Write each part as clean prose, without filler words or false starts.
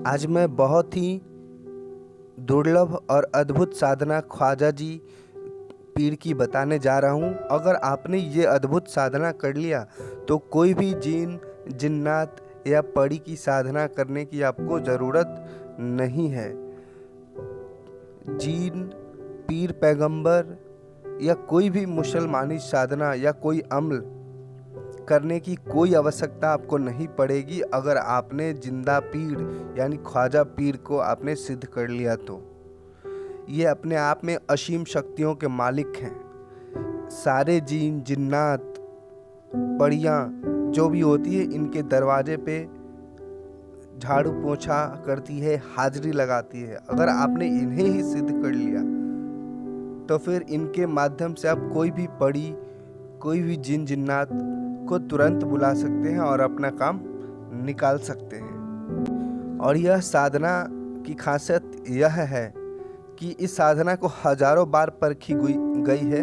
आज मैं बहुत ही दुर्लभ और अद्भुत साधना ख्वाजा जी पीर की बताने जा रहा हूँ। अगर आपने ये अद्भुत साधना कर लिया तो कोई भी जिन जिन्नात या परी की साधना करने की आपको ज़रूरत नहीं है। जीन, पीर, पैगंबर या कोई भी मुसलमानी साधना या कोई अमल करने की कोई आवश्यकता आपको नहीं पड़ेगी अगर आपने जिंदा पीर यानी ख्वाजा पीर को आपने सिद्ध कर लिया तो। ये अपने आप में असीम शक्तियों के मालिक हैं। सारे जीन, जिन्नात, परियां जो भी होती है इनके दरवाजे पे झाड़ू पोछा करती है, हाजिरी लगाती है। अगर आपने इन्हें ही सिद्ध कर लिया तो फिर इनके माध्यम से आप कोई भी परी, कोई भी जिन जिन्नात को तुरंत बुला सकते हैं और अपना काम निकाल सकते हैं। और यह साधना की खासियत यह है कि इस साधना को हजारों बार परखी गई है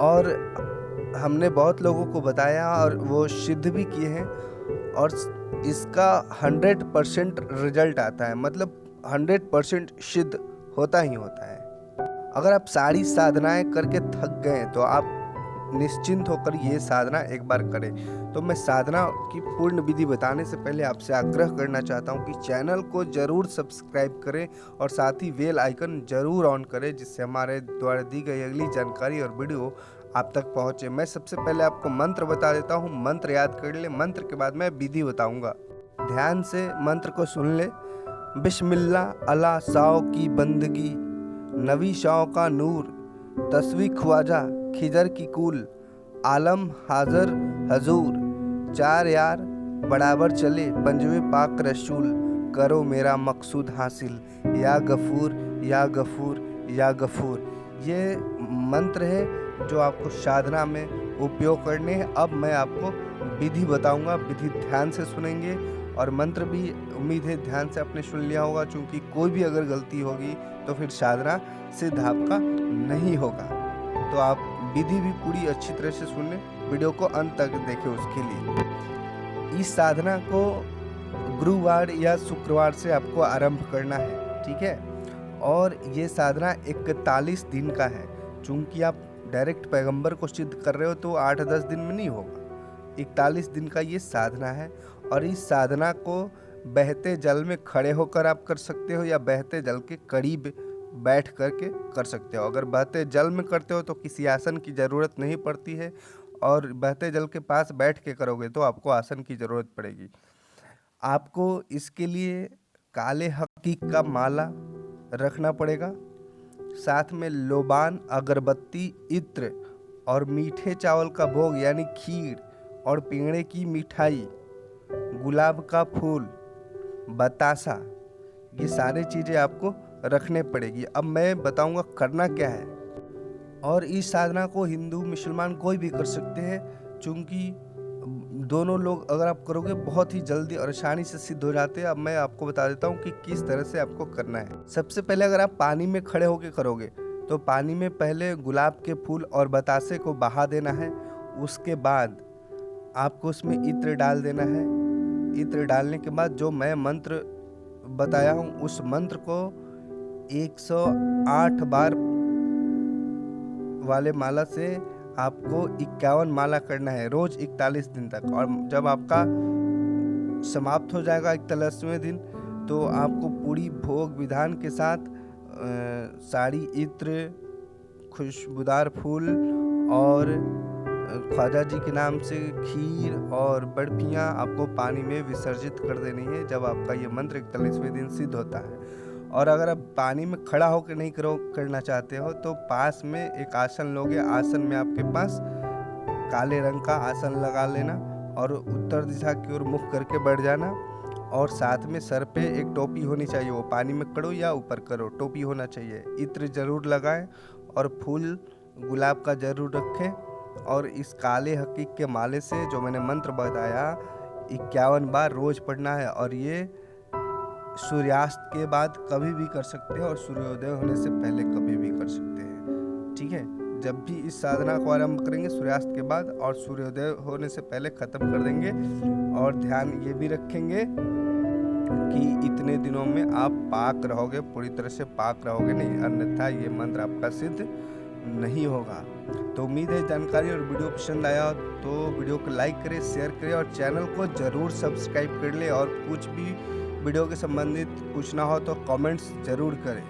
और हमने बहुत लोगों को बताया और वो सिद्ध भी किए हैं और इसका 100% रिजल्ट आता है, मतलब 100% सिद्ध होता ही होता है। अगर आप सारी साधनाएं करके थक गए तो आप निश्चिंत होकर ये साधना एक बार करें। तो मैं साधना की पूर्ण विधि बताने से पहले आपसे आग्रह करना चाहता हूँ कि चैनल को ज़रूर सब्सक्राइब करें और साथ ही बेल आइकन ज़रूर ऑन करें, जिससे हमारे द्वारा दी गई अगली जानकारी और वीडियो आप तक पहुँचे। मैं सबसे पहले आपको मंत्र बता देता हूँ, मंत्र याद कर ले। मंत्र के बाद मैं विधि बताऊँगा, ध्यान से मंत्र को सुन ले। बिस्मिल्लाह अला साओ की बंदगी, नबी शाओ का नूर, तस्वी ख्वाजा खिजर की कुल, आलम हाजर हजूर, चार यार बराबर चले पंजवे पाक रसूल, करो मेरा मकसूद हासिल, या गफूर या गफूर या गफूर। ये मंत्र है जो आपको साधना में उपयोग करने हैं। अब मैं आपको विधि बताऊंगा, विधि ध्यान से सुनेंगे और मंत्र भी उम्मीद है ध्यान से आपने सुन लिया होगा, क्योंकि कोई भी अगर गलती होगी तो फिर साधना सिद्ध आपका नहीं होगा। तो आप विधि भी पूरी अच्छी तरह से सुने, वीडियो को अंत तक देखें। उसके लिए इस साधना को गुरुवार या शुक्रवार से आपको आरंभ करना है, ठीक है। और ये साधना 41 दिन का है, चूंकि आप डायरेक्ट पैगंबर को सिद्ध कर रहे हो तो 8-10 दिन में नहीं होगा। 41 दिन का ये साधना है और इस साधना को बहते जल में खड़े होकर आप कर सकते हो या बहते जल के करीब बैठ करके कर सकते हो। अगर बहते जल में करते हो तो किसी आसन की ज़रूरत नहीं पड़ती है और बहते जल के पास बैठ के करोगे तो आपको आसन की ज़रूरत पड़ेगी। आपको इसके लिए काले हकीक का माला रखना पड़ेगा, साथ में लोबान, अगरबत्ती, इत्र और मीठे चावल का भोग यानी खीर और पेड़े की मिठाई, गुलाब का फूल, बतासा, ये सारी चीज़ें आपको रखने पड़ेगी। अब मैं बताऊंगा करना क्या है। और इस साधना को हिंदू मुसलमान कोई भी कर सकते हैं, क्योंकि दोनों लोग अगर आप करोगे बहुत ही जल्दी और आसानी से सिद्ध हो जाते हैं। अब मैं आपको बता देता हूँ कि किस तरह से आपको करना है। सबसे पहले अगर आप पानी में खड़े होकर करोगे तो पानी में पहले गुलाब के फूल और बतासे को बहा देना है। उसके बाद आपको उसमें इत्र डाल देना है। इत्र डालने के बाद जो मैं मंत्र बताया हूँ उस मंत्र को 108 बार वाले माला से आपको 51 माला करना है रोज 41 दिन तक। और जब आपका समाप्त हो जाएगा 41वें दिन तो आपको पूरी भोग विधान के साथ साड़ी, इत्र, खुशबूदार फूल और ख्वाजा जी के नाम से खीर और बर्फियाँ आपको पानी में विसर्जित कर देनी है जब आपका ये मंत्र 41वें दिन सिद्ध होता है। और अगर आप पानी में खड़ा होकर नहीं करना चाहते हो तो पास में एक आसन लोगे। आसन में आपके पास काले रंग का आसन लगा लेना और उत्तर दिशा की ओर मुख करके बैठ जाना। और साथ में सर पे एक टोपी होनी चाहिए, वो पानी में करो या ऊपर करो, टोपी होना चाहिए। इत्र जरूर लगाएं और फूल गुलाब का जरूर रखें। और इस काले हकीक के माले से जो मैंने मंत्र बताया 51 बार रोज पढ़ना है। और ये सूर्यास्त के बाद कभी भी कर सकते हैं और सूर्योदय होने से पहले कभी भी कर सकते हैं, ठीक है। जब भी इस साधना को आरंभ करेंगे सूर्यास्त के बाद और सूर्योदय होने से पहले ख़त्म कर देंगे। और ध्यान ये भी रखेंगे कि इतने दिनों में आप पाक रहोगे, पूरी तरह से पाक रहोगे नहीं, अन्यथा ये मंत्र आपका सिद्ध नहीं होगा। तो उम्मीद है जानकारी और वीडियो पसंद आया तो वीडियो को लाइक करें, शेयर करें और चैनल को ज़रूर सब्सक्राइब कर ले। और कुछ भी वीडियो के संबंधित पूछना हो तो कमेंट्स ज़रूर करें।